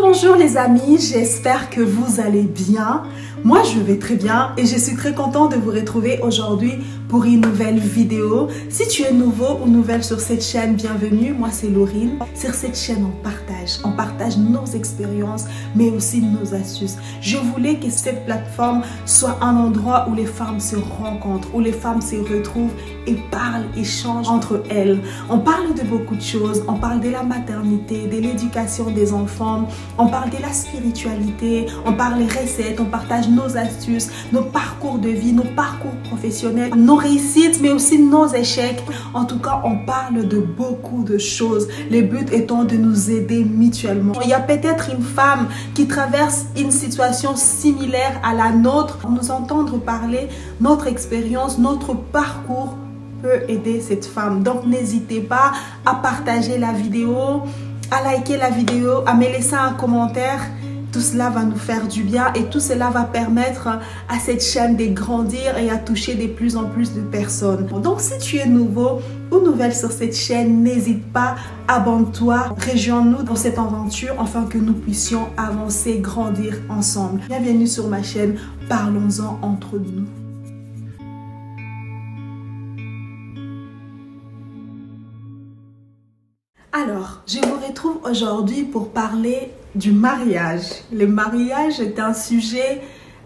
Bonjour les amis, j'espère que vous allez bien. Moi je vais très bien et je suis très contente de vous retrouver aujourd'hui pour une nouvelle vidéo. Si tu es nouveau ou nouvelle sur cette chaîne, bienvenue. Moi c'est Laurine. Sur cette chaîne on partage nos expériences mais aussi nos astuces. Je voulais que cette plateforme soit un endroit où les femmes se rencontrent, où les femmes se retrouvent et parlent, échangent entre elles. On parle de beaucoup de choses, on parle de la maternité, de l'éducation des enfants, on parle de la spiritualité, on parle des recettes, on partage nos astuces, nos parcours de vie, nos parcours professionnels, nos réussites, mais aussi nos échecs. En tout cas, on parle de beaucoup de choses. Le but étant de nous aider mutuellement. Il y a peut-être une femme qui traverse une situation similaire à la nôtre. Nous entendre parler, notre expérience, notre parcours peut aider cette femme. Donc, n'hésitez pas à partager la vidéo, à liker la vidéo, à me laisser un commentaire. Tout cela va nous faire du bien et tout cela va permettre à cette chaîne de grandir et à toucher de plus en plus de personnes. Donc si tu es nouveau ou nouvelle sur cette chaîne, n'hésite pas, abonne-toi, rejoins-nous dans cette aventure afin que nous puissions avancer, grandir ensemble. Bienvenue sur ma chaîne, parlons-en entre nous. Alors, je vous retrouve aujourd'hui pour parler du mariage. Le mariage est un sujet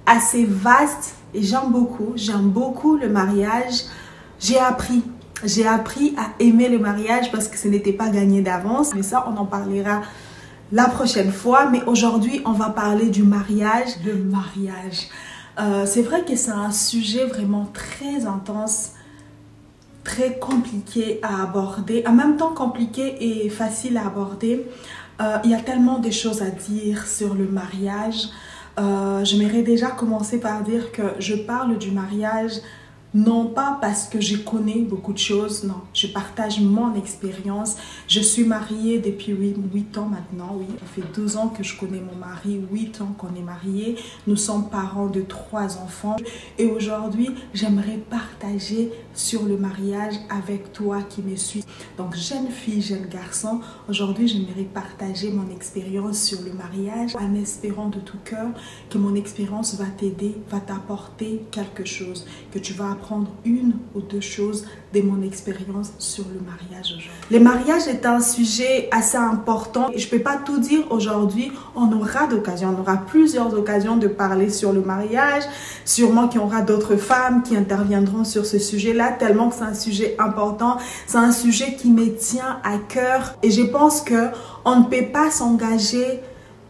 assez vaste et j'aime beaucoup le mariage. J'ai appris à aimer le mariage parce que ce n'était pas gagné d'avance. Mais ça, on en parlera la prochaine fois. Mais aujourd'hui, on va parler du mariage. Le mariage. C'est vrai que c'est un sujet vraiment très intense, très compliqué à aborder, en même temps compliqué et facile à aborder. Il y a tellement de choses à dire sur le mariage. J'aimerais déjà commencer par dire que je parle du mariage non pas parce que je connais beaucoup de choses, non, je partage mon expérience. Je suis mariée depuis 8 ans maintenant, oui, ça fait 2 ans que je connais mon mari, 8 ans qu'on est mariés. Nous sommes parents de 3 enfants et aujourd'hui, j'aimerais partager sur le mariage avec toi qui me suis. Donc, jeune fille, jeune garçon, aujourd'hui, j'aimerais partager mon expérience sur le mariage en espérant de tout cœur que mon expérience va t'aider, va t'apporter quelque chose, que tu vas apprendre 1 ou 2 choses de mon expérience sur le mariage aujourd'hui. Le mariage est un sujet assez important. Je ne peux pas tout dire aujourd'hui. On aura d'occasions, on aura plusieurs occasions de parler sur le mariage. Sûrement qu'il y aura d'autres femmes qui interviendront sur ce sujet-là, tellement que c'est un sujet important. C'est un sujet qui me tient à cœur. Et je pense qu'on ne peut pas s'engager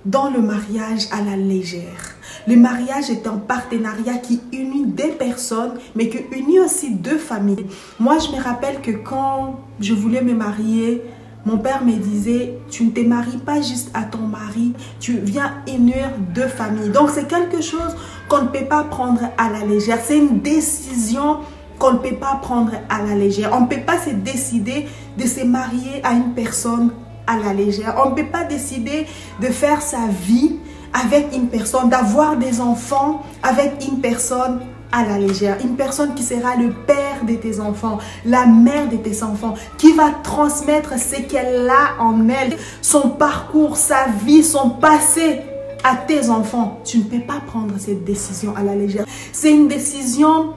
dans le mariage à la légère. Le mariage est un partenariat qui unit des personnes, mais qui unit aussi 2 familles. Moi, je me rappelle que quand je voulais me marier, mon père me disait, tu ne te maries pas juste à ton mari, tu viens unir 2 familles. Donc, c'est quelque chose qu'on ne peut pas prendre à la légère. C'est une décision qu'on ne peut pas prendre à la légère. On ne peut pas se décider de se marier à une personne à la légère. On ne peut pas décider de faire sa vie avec une personne, d'avoir des enfants avec une personne à la légère. Une personne qui sera le père de tes enfants, la mère de tes enfants, qui va transmettre ce qu'elle a en elle, son parcours, sa vie, son passé à tes enfants. Tu ne peux pas prendre cette décision à la légère. C'est une décision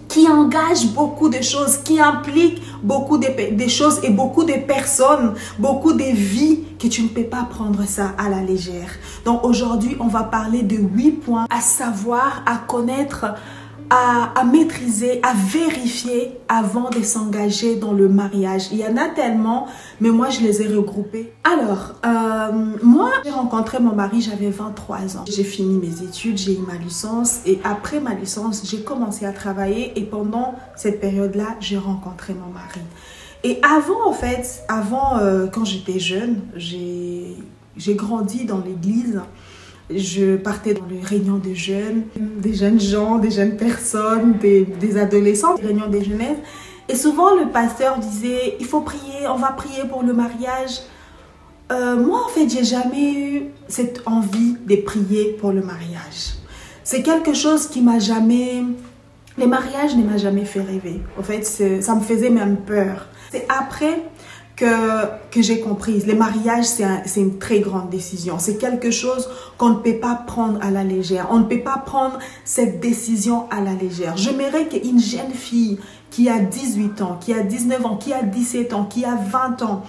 qui engage beaucoup de choses, qui implique beaucoup de choses et beaucoup de personnes, beaucoup de vies, que tu ne peux pas prendre ça à la légère. Donc aujourd'hui, on va parler de 8 points à savoir, à connaître, à maîtriser, à vérifier avant de s'engager dans le mariage. Il y en a tellement, mais moi je les ai regroupés. Alors, moi j'ai rencontré mon mari, j'avais 23 ans. J'ai fini mes études, j'ai eu ma licence et après ma licence, j'ai commencé à travailler et pendant cette période-là, j'ai rencontré mon mari. Et avant, en fait, quand j'étais jeune, j'ai grandi dans l'église. Je partais dans les réunions de jeunes, des jeunes gens, des jeunes personnes, des adolescents, des réunions de jeunesse. Et souvent, le pasteur disait, il faut prier, on va prier pour le mariage. Moi, en fait, j'ai jamais eu cette envie de prier pour le mariage. C'est quelque chose qui m'a jamais... Le mariage ne m'a jamais fait rêver. En fait, ça me faisait même peur. C'est après que j'ai comprise. Le mariage, c'est une très grande décision. C'est quelque chose qu'on ne peut pas prendre à la légère. On ne peut pas prendre cette décision à la légère. J'aimerais qu'une jeune fille qui a 18 ans, qui a 19 ans, qui a 17 ans, qui a 20 ans,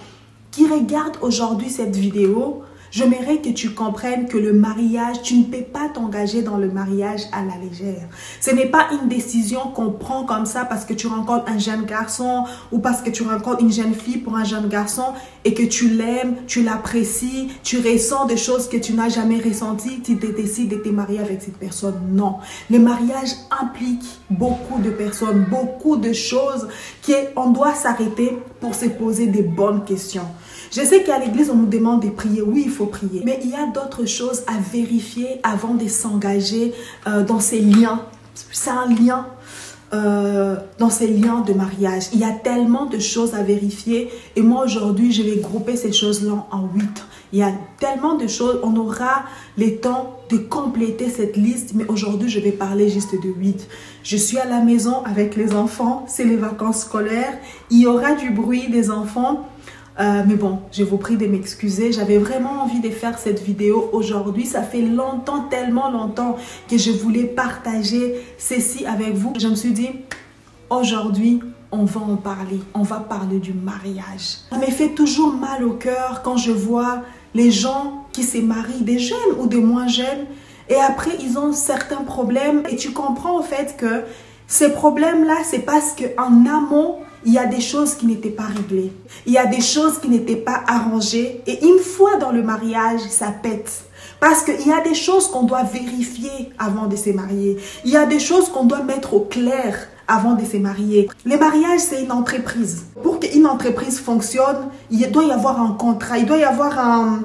qui regarde aujourd'hui cette vidéo, j'aimerais que tu comprennes que le mariage, tu ne peux pas t'engager dans le mariage à la légère. Ce n'est pas une décision qu'on prend comme ça parce que tu rencontres un jeune garçon ou parce que tu rencontres une jeune fille pour un jeune garçon et que tu l'aimes, tu l'apprécies, tu ressens des choses que tu n'as jamais ressenties, tu décides de te marier avec cette personne. Non. Le mariage implique beaucoup de personnes, beaucoup de choses qu'on doit s'arrêter pour se poser des bonnes questions. Je sais qu'à l'église, on nous demande de prier. Oui, il faut prier. Mais il y a d'autres choses à vérifier avant de s'engager dans ces liens. C'est un lien dans ces liens de mariage. Il y a tellement de choses à vérifier. Et moi, aujourd'hui, je vais grouper ces choses-là en 8. Il y a tellement de choses. On aura le temps de compléter cette liste. Mais aujourd'hui, je vais parler juste de 8. Je suis à la maison avec les enfants. C'est les vacances scolaires. Il y aura du bruit des enfants. Mais bon, je vous prie de m'excuser. J'avais vraiment envie de faire cette vidéo aujourd'hui. Ça fait longtemps, tellement longtemps que je voulais partager ceci avec vous. Je me suis dit, aujourd'hui, on va en parler. On va parler du mariage. Ça me fait toujours mal au cœur quand je vois les gens qui se marient, des jeunes ou des moins jeunes. Et après, ils ont certains problèmes. Et tu comprends en fait que ces problèmes-là, c'est parce qu'en amont, il y a des choses qui n'étaient pas réglées. Il y a des choses qui n'étaient pas arrangées. Et une fois dans le mariage, ça pète. Parce qu'il y a des choses qu'on doit vérifier avant de se marier. Il y a des choses qu'on doit mettre au clair avant de se marier. Le mariage, c'est une entreprise. Pour qu'une entreprise fonctionne, il doit y avoir un contrat. Il doit y avoir un...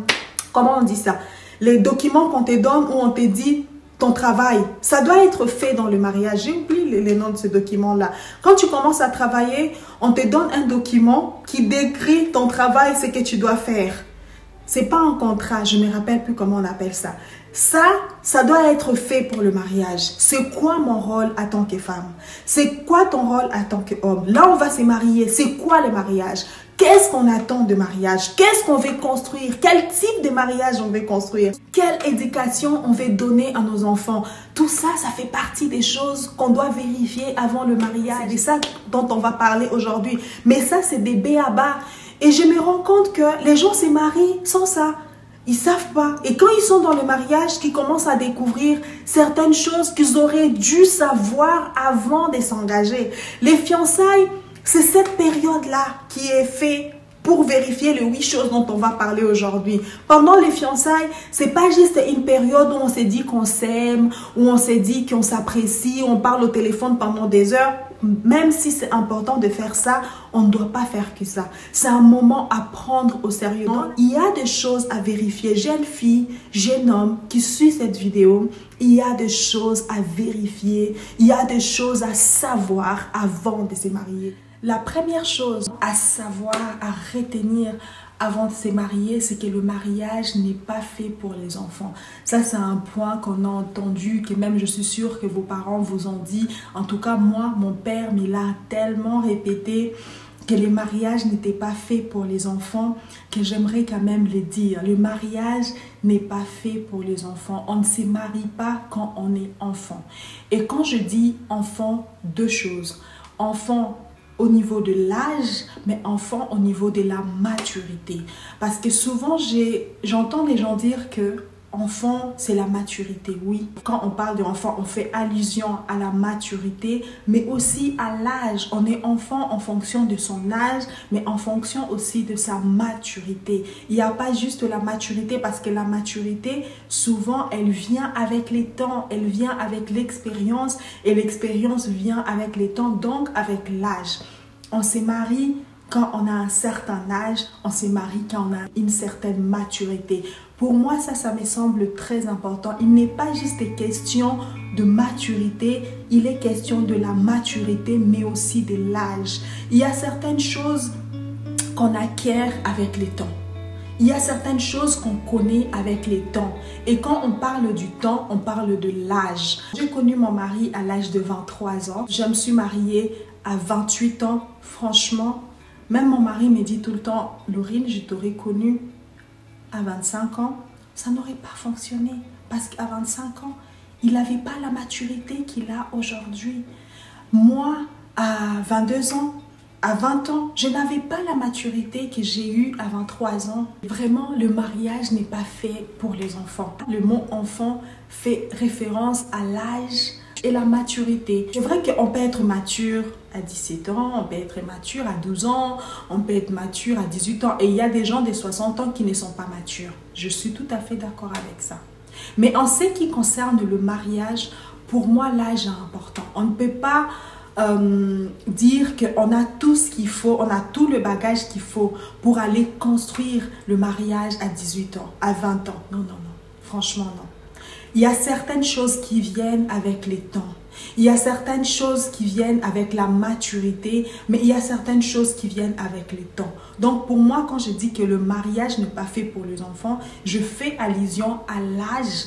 Comment on dit ça? Les documents qu'on te donne où on te dit... Ton travail, ça doit être fait dans le mariage. J'ai oublié les noms de ce document-là. Quand tu commences à travailler, on te donne un document qui décrit ton travail, ce que tu dois faire. C'est pas un contrat, je ne me rappelle plus comment on appelle ça. Ça doit être fait pour le mariage. C'est quoi mon rôle en tant que femme? C'est quoi ton rôle en tant qu'homme? Là, on va se marier. C'est quoi le mariage? Qu'est-ce qu'on attend de mariage? Qu'est-ce qu'on veut construire? Quel type de mariage on veut construire? Quelle éducation on veut donner à nos enfants? Tout ça, ça fait partie des choses qu'on doit vérifier avant le mariage. C'est ça dont on va parler aujourd'hui. Mais ça, c'est des b.a.-ba. Et je me rends compte que les gens se marient sans ça. Ils savent pas. Et quand ils sont dans le mariage, qu'ils commencent à découvrir certaines choses qu'ils auraient dû savoir avant de s'engager. Les fiançailles, c'est cette période-là qui est faite pour vérifier les 8 choses dont on va parler aujourd'hui. Pendant les fiançailles, c'est pas juste une période où on s'est dit qu'on s'aime, où on s'est dit qu'on s'apprécie, on parle au téléphone pendant des heures. Même si c'est important de faire ça, on ne doit pas faire que ça. C'est un moment à prendre au sérieux. Donc, il y a des choses à vérifier. Jeune fille, jeune homme qui suit cette vidéo, il y a des choses à vérifier. Il y a des choses à savoir avant de se marier. La première chose à savoir, à retenir avant de se marier, c'est que le mariage n'est pas fait pour les enfants. Ça, c'est un point qu'on a entendu, que même je suis sûre que vos parents vous ont dit. En tout cas, moi, mon père me l'a tellement répété que le mariage n'était pas fait pour les enfants, que j'aimerais quand même le dire. Le mariage n'est pas fait pour les enfants. On ne se marie pas quand on est enfant. Et quand je dis enfant, 2 choses. Enfant, au niveau de l'âge, mais enfant au niveau de la maturité. Parce que souvent, j'entends les gens dire que enfant, c'est la maturité. Oui, quand on parle d'enfant, on fait allusion à la maturité, mais aussi à l'âge. On est enfant en fonction de son âge, mais en fonction aussi de sa maturité. Il n'y a pas juste la maturité, parce que la maturité, souvent, elle vient avec les temps, elle vient avec l'expérience, et l'expérience vient avec les temps, donc avec l'âge. On se marie quand on a un certain âge, on se marie quand on a une certaine maturité. Pour moi, ça me semble très important. Il n'est pas juste question de maturité, il est question de la maturité, mais aussi de l'âge. Il y a certaines choses qu'on acquiert avec le temps. Il y a certaines choses qu'on connaît avec les temps. Et quand on parle du temps, on parle de l'âge. J'ai connu mon mari à l'âge de 23 ans. Je me suis mariée à 28 ans, franchement. Même mon mari me dit tout le temps, Laurine, je t'aurais connue à 25 ans, ça n'aurait pas fonctionné. Parce qu'à 25 ans, il n'avait pas la maturité qu'il a aujourd'hui. Moi, à 22 ans, à 20 ans, je n'avais pas la maturité que j'ai eue à 23 ans. Vraiment, le mariage n'est pas fait pour les enfants. Le mot enfant fait référence à l'âge et la maturité. C'est vrai qu'on peut être mature à 17 ans, on peut être mature à 12 ans, on peut être mature à 18 ans. Et il y a des gens de 60 ans qui ne sont pas matures. Je suis tout à fait d'accord avec ça. Mais en ce qui concerne le mariage, pour moi, l'âge est important. On ne peut pas dire qu'on a tout ce qu'il faut, on a tout le bagage qu'il faut pour aller construire le mariage à 18 ans, à 20 ans. Non, non, non. Franchement, non. Il y a certaines choses qui viennent avec les temps. Il y a certaines choses qui viennent avec la maturité, mais il y a certaines choses qui viennent avec les temps. Donc pour moi, quand je dis que le mariage n'est pas fait pour les enfants, je fais allusion à l'âge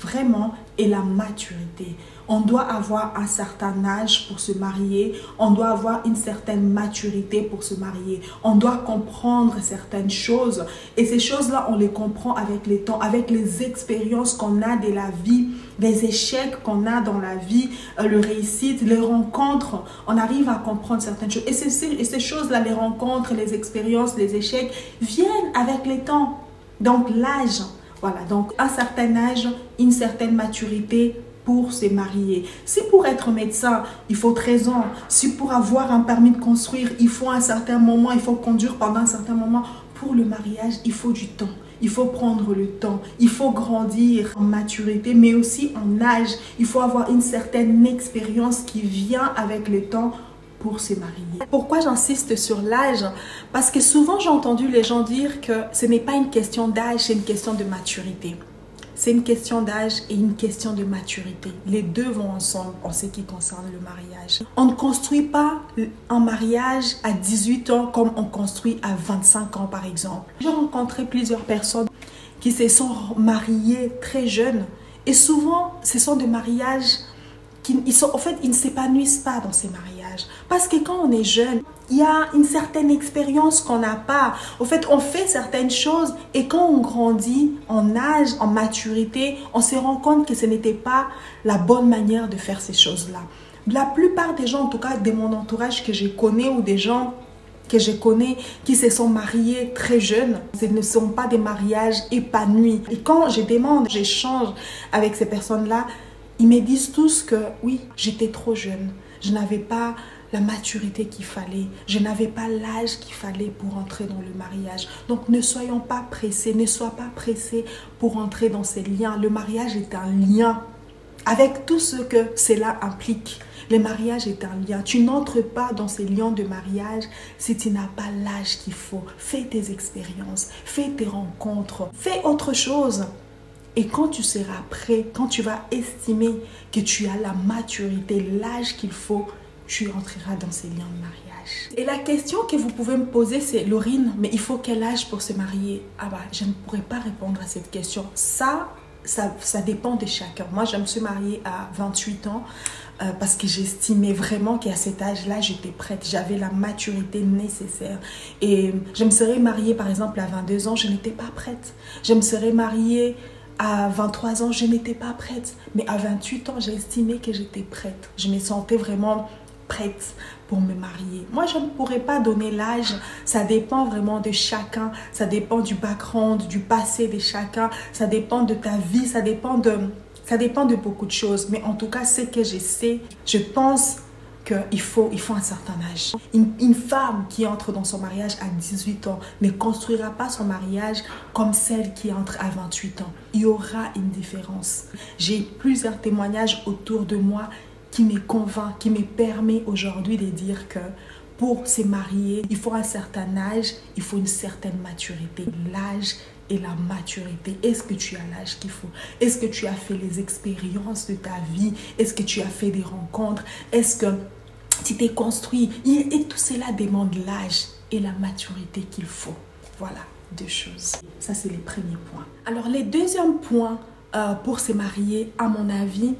vraiment et la maturité. On doit avoir un certain âge pour se marier, on doit avoir une certaine maturité pour se marier, on doit comprendre certaines choses et ces choses-là, on les comprend avec les temps, avec les expériences qu'on a de la vie, les échecs qu'on a dans la vie, le réussite, les rencontres, on arrive à comprendre certaines choses. Et ces choses-là, les rencontres, les expériences, les échecs, viennent avec les temps. Donc l'âge, voilà, donc un certain âge, une certaine maturité pour se marier. Si pour être médecin, il faut 13 ans, si pour avoir un permis de construire, il faut un certain moment, il faut conduire pendant un certain moment, pour le mariage, il faut du temps. Il faut prendre le temps, il faut grandir en maturité, mais aussi en âge. Il faut avoir une certaine expérience qui vient avec le temps pour se marier. Pourquoi j'insiste sur l'âge? Parce que souvent j'ai entendu les gens dire que ce n'est pas une question d'âge, c'est une question de maturité. C'est une question d'âge et une question de maturité. Les deux vont ensemble en ce qui concerne le mariage. On ne construit pas un mariage à 18 ans comme on construit à 25 ans par exemple. J'ai rencontré plusieurs personnes qui se sont mariées très jeunes et souvent ce sont des mariages en fait, ils ne s'épanouissent pas dans ces mariages. Parce que quand on est jeune, il y a une certaine expérience qu'on n'a pas. En fait, on fait certaines choses et quand on grandit en âge, en maturité, on se rend compte que ce n'était pas la bonne manière de faire ces choses-là. La plupart des gens, en tout cas de mon entourage que je connais ou des gens que je connais qui se sont mariés très jeunes, ce ne sont pas des mariages épanouis. Et quand je demande, j'échange avec ces personnes-là, ils me disent tous que oui, j'étais trop jeune. Je n'avais pas la maturité qu'il fallait. Je n'avais pas l'âge qu'il fallait pour entrer dans le mariage. Donc ne soyons pas pressés, ne sois pas pressé pour entrer dans ces liens. Le mariage est un lien avec tout ce que cela implique. Le mariage est un lien. Tu n'entres pas dans ces liens de mariage si tu n'as pas l'âge qu'il faut. Fais tes expériences, fais tes rencontres, fais autre chose. Et quand tu seras prêt, quand tu vas estimer que tu as la maturité, l'âge qu'il faut, tu entreras dans ces liens de mariage. Et la question que vous pouvez me poser, c'est Laurine, mais il faut quel âge pour se marier? Ah bah, je ne pourrais pas répondre à cette question. Ça dépend de chacun. Moi, je me suis mariée à 28 ans parce que j'estimais vraiment qu'à cet âge-là, j'étais prête. J'avais la maturité nécessaire. Et je me serais mariée, par exemple, à 22 ans, je n'étais pas prête. Je me serais mariée à 23 ans, je n'étais pas prête. Mais à 28 ans, j'ai estimé que j'étais prête. Je me sentais vraiment prête pour me marier. Moi, je ne pourrais pas donner l'âge. Ça dépend vraiment de chacun. Ça dépend du background, du passé de chacun. Ça dépend de ta vie. Ça dépend de beaucoup de choses. Mais en tout cas, ce que je sais, je pense qu'il faut un certain âge. Une femme qui entre dans son mariage à 18 ans ne construira pas son mariage comme celle qui entre à 28 ans. Il y aura une différence. J'ai plusieurs témoignages autour de moi qui me convainc, qui me permet aujourd'hui de dire que pour se marier, il faut un certain âge, il faut une certaine maturité. L'âge et la maturité. Est-ce que tu as l'âge qu'il faut? Est-ce que tu as fait les expériences de ta vie? Est-ce que tu as fait des rencontres? Est-ce que tu t'es construit? Et tout cela demande l'âge et la maturité qu'il faut. Voilà, deux choses. Ça, c'est les premiers points. Alors, les deuxièmes points pour se marier, à mon avis,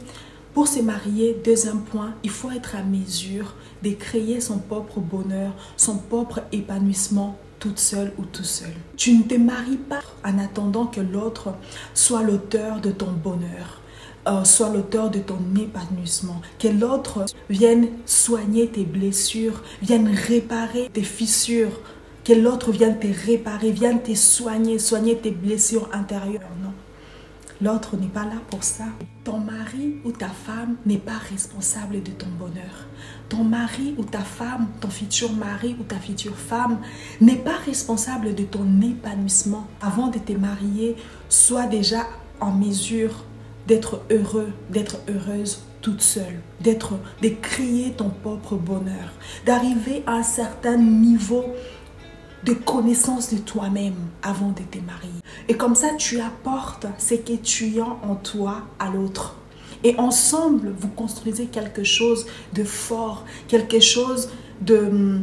Pour se marier, deuxième point, il faut être à mesure de créer son propre bonheur, son propre épanouissement toute seule ou tout seul. Tu ne te maries pas en attendant que l'autre soit l'auteur de ton bonheur, soit l'auteur de ton épanouissement, que l'autre vienne soigner tes blessures, vienne réparer tes fissures, que l'autre vienne te réparer, vienne te soigner, soigner tes blessures intérieures. Non. L'autre n'est pas là pour ça. Ton mari ou ta femme n'est pas responsable de ton bonheur. Ton mari ou ta femme, ton futur mari ou ta future femme n'est pas responsable de ton épanouissement. Avant de te marier, sois déjà en mesure d'être heureux, d'être heureuse toute seule, de créer ton propre bonheur, d'arriver à un certain niveau de connaissance de toi-même avant de te marier. Et comme ça, tu apportes ce que tu as en toi à l'autre. Et ensemble, vous construisez quelque chose de fort, quelque chose de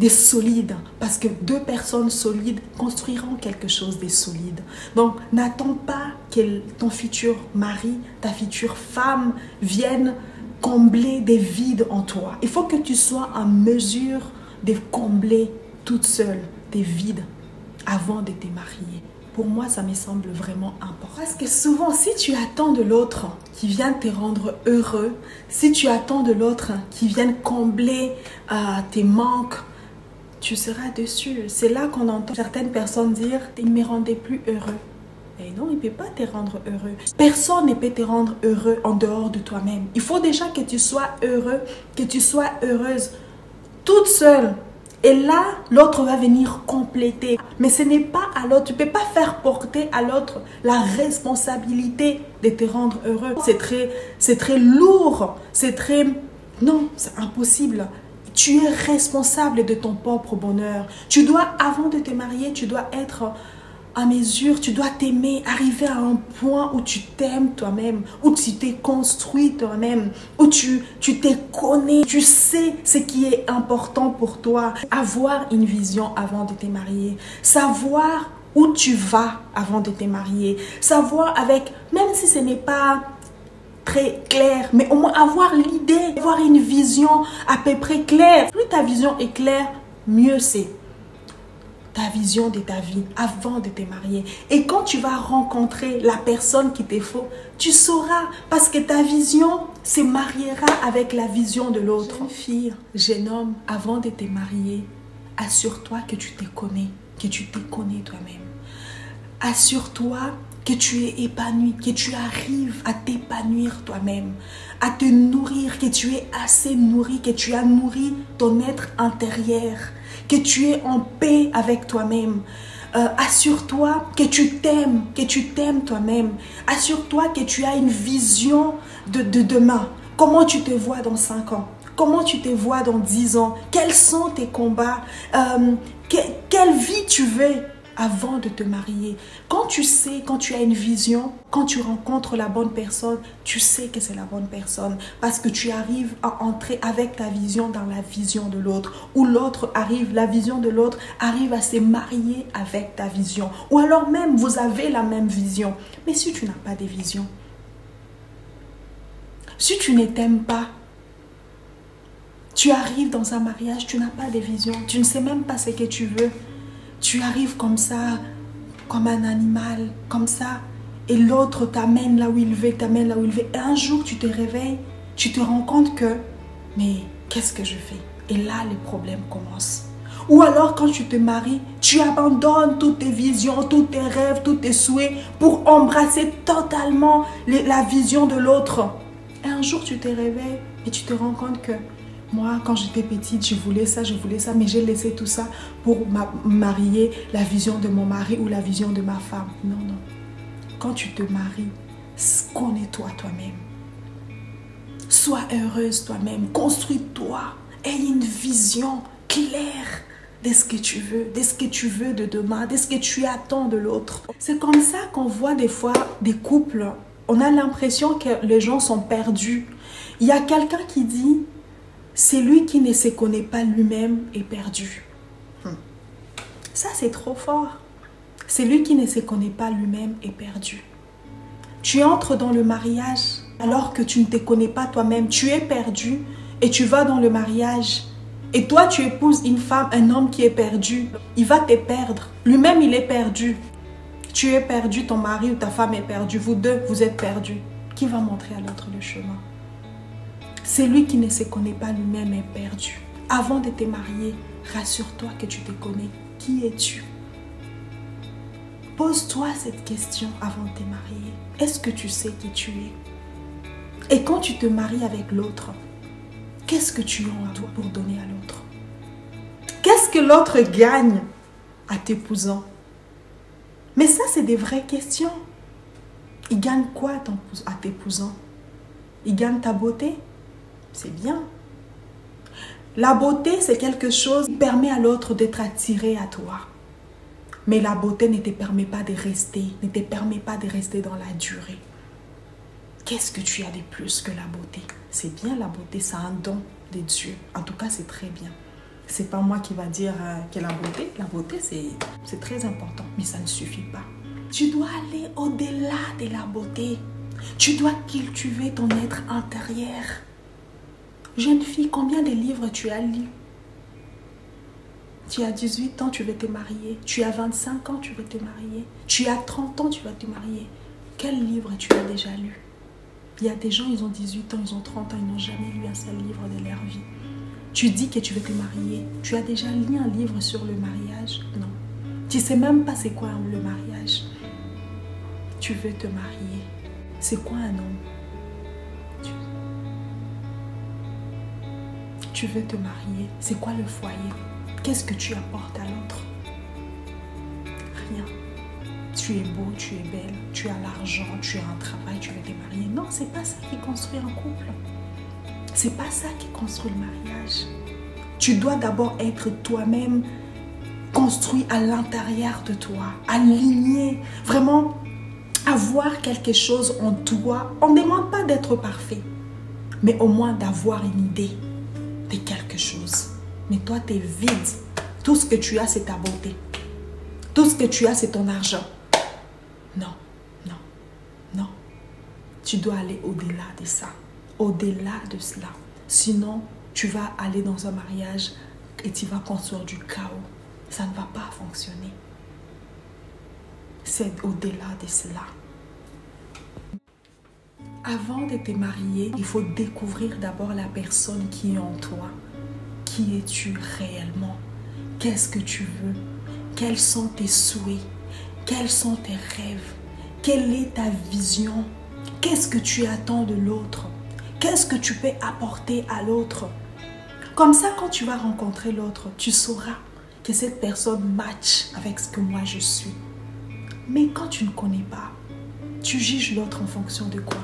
solide. Parce que deux personnes solides construiront quelque chose de solide. Donc, n'attends pas que ton futur mari, ta future femme vienne combler des vides en toi. Il faut que tu sois en mesure de combler toute seule des vides avant de te marier. Pour moi, ça me semble vraiment important. Parce que souvent, si tu attends de l'autre qui vienne te rendre heureux, si tu attends de l'autre qui vienne combler tes manques, tu seras déçu. C'est là qu'on entend certaines personnes dire « il ne me rendait plus heureux ». Et non, il ne peut pas te rendre heureux. Personne ne peut te rendre heureux en dehors de toi-même. Il faut déjà que tu sois heureux, que tu sois heureuse toute seule. Et là, l'autre va venir compléter. Mais ce n'est pas à l'autre. Tu ne peux pas faire porter à l'autre la responsabilité de te rendre heureux. C'est très lourd. Non, c'est impossible. Tu es responsable de ton propre bonheur. Tu dois, avant de te marier, tu dois être à mesure, tu dois t'aimer, arriver à un point où tu t'aimes toi-même, où tu t'es construit toi-même, où tu te connais, tu sais ce qui est important pour toi. Avoir une vision avant de te marier, savoir où tu vas avant de te marier, savoir avec, même si ce n'est pas très clair, mais au moins avoir l'idée, avoir une vision à peu près claire. Plus ta vision est claire, mieux c'est. Ta vision de ta vie avant de te marier. Et quand tu vas rencontrer la personne qu'il te faut, tu sauras parce que ta vision se mariera avec la vision de l'autre. Jeune fille, jeune homme, avant de te marier, assure-toi que tu te connais, que tu te connais toi-même. Assure-toi que tu es épanoui, que tu arrives à t'épanouir toi-même, à te nourrir, que tu es assez nourri, que tu as nourri ton être intérieur, que tu es en paix avec toi-même. Assure-toi que tu t'aimes toi-même. Assure-toi que tu as une vision de demain. Comment tu te vois dans 5 ans? Comment tu te vois dans 10 ans? Quels sont tes combats? Quelle vie tu veux avant de te marier? Quand tu sais, quand tu as une vision, quand tu rencontres la bonne personne, tu sais que c'est la bonne personne parce que tu arrives à entrer avec ta vision dans la vision de l'autre, ou l'autre arrive, la vision de l'autre arrive à se marier avec ta vision, ou alors même vous avez la même vision. Mais si tu n'as pas de vision, si tu ne t'aimes pas, tu arrives dans un mariage, tu n'as pas de vision, tu ne sais même pas ce que tu veux. Tu arrives comme ça, comme un animal, comme ça, et l'autre t'amène là où il veut, t'amène là où il veut. Et un jour, tu te réveilles, tu te rends compte que, mais qu'est-ce que je fais? Et là, les problèmes commencent. Ou alors, quand tu te maries, tu abandonnes toutes tes visions, tous tes rêves, tous tes souhaits pour embrasser totalement la vision de l'autre. Et un jour, tu te réveilles et tu te rends compte que moi, quand j'étais petite, je voulais ça, mais j'ai laissé tout ça pour marier la vision de mon mari ou la vision de ma femme. Non, non. Quand tu te maries, connais-toi toi-même. Sois heureuse toi-même. Construis-toi. Aie une vision claire de ce que tu veux de demain, de ce que tu attends de l'autre. C'est comme ça qu'on voit des fois des couples. On a l'impression que les gens sont perdus. Il y a quelqu'un qui dit... C'est lui qui ne se connaît pas lui-même est perdu. Ça, c'est trop fort. C'est lui qui ne se connaît pas lui-même est perdu. Tu entres dans le mariage Alors que tu ne te connais pas toi-même, tu es perdu et tu vas dans le mariage. Et toi, tu épouses une femme, un homme qui est perdu. Il va te perdre. Lui-même, il est perdu. Tu es perdu, ton mari ou ta femme est perdu. Vous deux, vous êtes perdus. Qui va montrer à l'autre le chemin? Celui qui ne se connaît pas lui-même est perdu. Avant de te marier, rassure-toi que tu te connais. Qui es-tu? Pose-toi cette question avant de te marier. Est-ce que tu sais qui tu es? Et quand tu te maries avec l'autre, qu'est-ce que tu as en toi pour donner à l'autre? Qu'est-ce que l'autre gagne à t'épousant? Mais ça, c'est des vraies questions. Il gagne quoi à t'épousant? Il gagne ta beauté? C'est bien. La beauté, c'est quelque chose qui permet à l'autre d'être attiré à toi. Mais la beauté ne te permet pas de rester, ne te permet pas de rester dans la durée. Qu'est-ce que tu as de plus que la beauté? C'est bien la beauté, c'est un don de Dieu. En tout cas, c'est très bien. C'est pas moi qui va dire que la beauté c'est très important, mais ça ne suffit pas. Tu dois aller au-delà de la beauté. Tu dois cultiver ton être intérieur. Jeune fille, combien de livres tu as lus? Tu as 18 ans, tu veux te marier. Tu as 25 ans, tu veux te marier. Tu as 30 ans, tu vas te marier. Quel livre tu as déjà lu? Il y a des gens, ils ont 18 ans, ils ont 30 ans, ils n'ont jamais lu un seul livre de leur vie. Tu dis que tu veux te marier. Tu as déjà lu un livre sur le mariage? Non. Tu ne sais même pas c'est quoi le mariage. Tu veux te marier. C'est quoi un homme? Tu veux te marier. C'est quoi le foyer? Qu'est-ce que tu apportes à l'autre? Rien. Tu es beau, tu es belle, tu as l'argent, tu as un travail, tu veux te marier. Non, c'est pas ça qui construit un couple. C'est pas ça qui construit le mariage. Tu dois d'abord être toi-même construit à l'intérieur de toi, aligné, vraiment avoir quelque chose en toi. On ne demande pas d'être parfait, mais au moins d'avoir une idée de quelque chose. Mais toi, tu es vide. Tout ce que tu as, c'est ta beauté. Tout ce que tu as, c'est ton argent. Non, non, non. Tu dois aller au-delà de ça. Au-delà de cela. Sinon, tu vas aller dans un mariage et tu vas construire du chaos. Ça ne va pas fonctionner. C'est au-delà de cela. Avant de te marier, il faut découvrir d'abord la personne qui est en toi. Qui es-tu réellement? Qu'est-ce que tu veux? Quels sont tes souhaits? Quels sont tes rêves? Quelle est ta vision? Qu'est-ce que tu attends de l'autre? Qu'est-ce que tu peux apporter à l'autre? Comme ça, quand tu vas rencontrer l'autre, tu sauras que cette personne match avec ce que moi je suis. Mais quand tu ne connais pas, tu juges l'autre en fonction de quoi?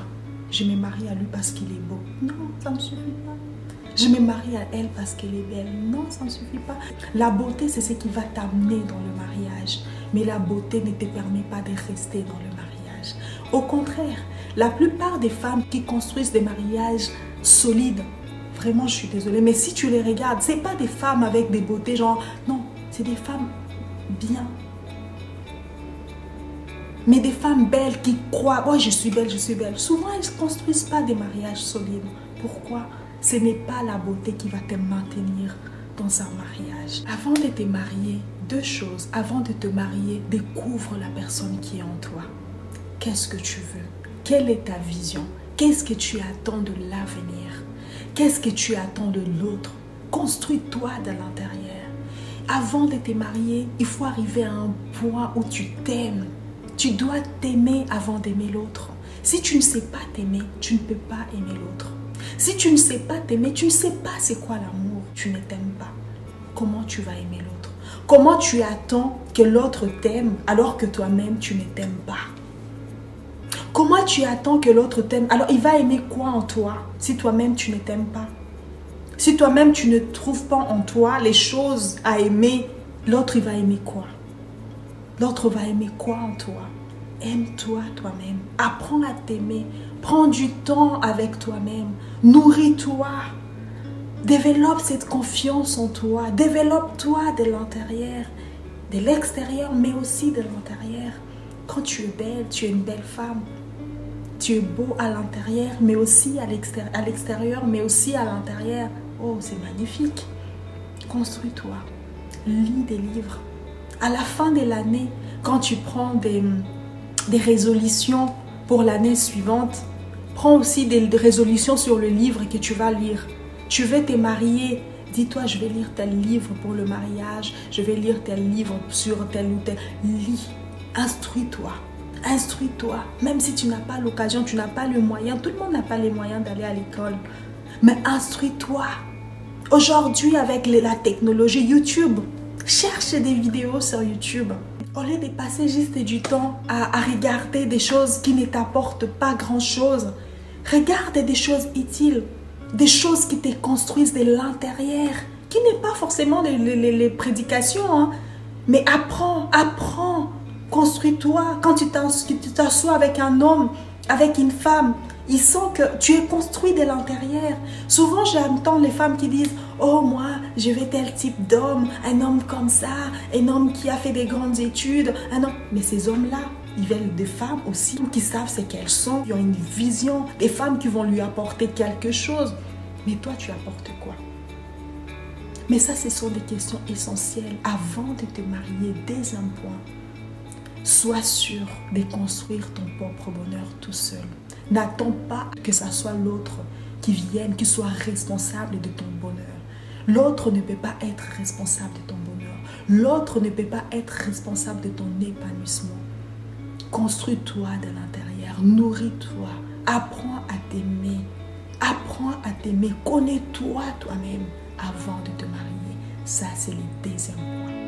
Je me marie à lui parce qu'il est beau. Non, ça ne suffit pas. Je me marie à elle parce qu'elle est belle. Non, ça ne suffit pas. La beauté, c'est ce qui va t'amener dans le mariage. Mais la beauté ne te permet pas de rester dans le mariage. Au contraire, la plupart des femmes qui construisent des mariages solides, vraiment, je suis désolée, mais si tu les regardes, ce n'est pas des femmes avec des beautés genre... Non, c'est des femmes bien. Mais des femmes belles qui croient, oh, je suis belle, je suis belle. Souvent, elles ne construisent pas des mariages solides. Pourquoi? Ce n'est pas la beauté qui va te maintenir dans un mariage. Avant de te marier, deux choses. Avant de te marier, découvre la personne qui est en toi. Qu'est-ce que tu veux? Quelle est ta vision? Qu'est-ce que tu attends de l'avenir? Qu'est-ce que tu attends de l'autre? Construis-toi de l'intérieur. Avant de te marier, il faut arriver à un point où tu t'aimes. Tu dois t'aimer avant d'aimer l'autre. Si tu ne sais pas t'aimer, tu ne peux pas aimer l'autre. Si tu ne sais pas t'aimer, tu ne sais pas c'est quoi l'amour. Tu ne t'aimes pas. Comment tu vas aimer l'autre? Comment tu attends que l'autre t'aime alors que toi-même tu ne t'aimes pas? Comment tu attends que l'autre t'aime? Alors il va aimer quoi en toi si toi-même tu ne t'aimes pas? Si toi-même tu ne trouves pas en toi les choses à aimer, l'autre il va aimer quoi? L'autre va aimer quoi en toi? Aime-toi toi-même. Apprends à t'aimer. Prends du temps avec toi-même. Nourris-toi. Développe cette confiance en toi. Développe-toi de l'intérieur, de l'extérieur, mais aussi de l'intérieur. Quand tu es belle, tu es une belle femme. Tu es beau à l'intérieur, mais aussi à l'extérieur, mais aussi à l'intérieur. Oh, c'est magnifique. Construis-toi. Lis des livres. À la fin de l'année, quand tu prends des résolutions pour l'année suivante, prends aussi des résolutions sur le livre que tu vas lire. Tu veux te marier. Dis-toi, je vais lire tel livre pour le mariage. Je vais lire tel livre sur tel ou tel. Lis. Instruis-toi. Instruis-toi. Même si tu n'as pas l'occasion, tu n'as pas le moyen. Tout le monde n'a pas les moyens d'aller à l'école. Mais instruis-toi. Aujourd'hui, avec la technologie YouTube, cherche des vidéos sur YouTube. Au lieu de passer juste du temps à regarder des choses qui ne t'apportent pas grand-chose, regarde des choses utiles, des choses qui te construisent de l'intérieur, qui n'est pas forcément les prédications, hein, mais apprends. Construis-toi. Quand tu t'assois avec un homme, avec une femme, ils sentent que tu es construit de l'intérieur. Souvent, j'entends les femmes qui disent « Oh, moi, je veux tel type d'homme, un homme comme ça, un homme qui a fait des grandes études. » Mais ces hommes-là, ils veulent des femmes aussi qui savent ce qu'elles sont, qui ont une vision, des femmes qui vont lui apporter quelque chose. Mais toi, tu apportes quoi? Mais ça, ce sont des questions essentielles avant de te marier. Deuxième point. Sois sûr de construire ton propre bonheur tout seul. N'attends pas que ce soit l'autre qui vienne, qui soit responsable de ton bonheur. L'autre ne peut pas être responsable de ton bonheur. L'autre ne peut pas être responsable de ton épanouissement. Construis-toi de l'intérieur, nourris-toi, apprends à t'aimer. Apprends à t'aimer, connais-toi toi-même avant de te marier. Ça, c'est le deuxième point.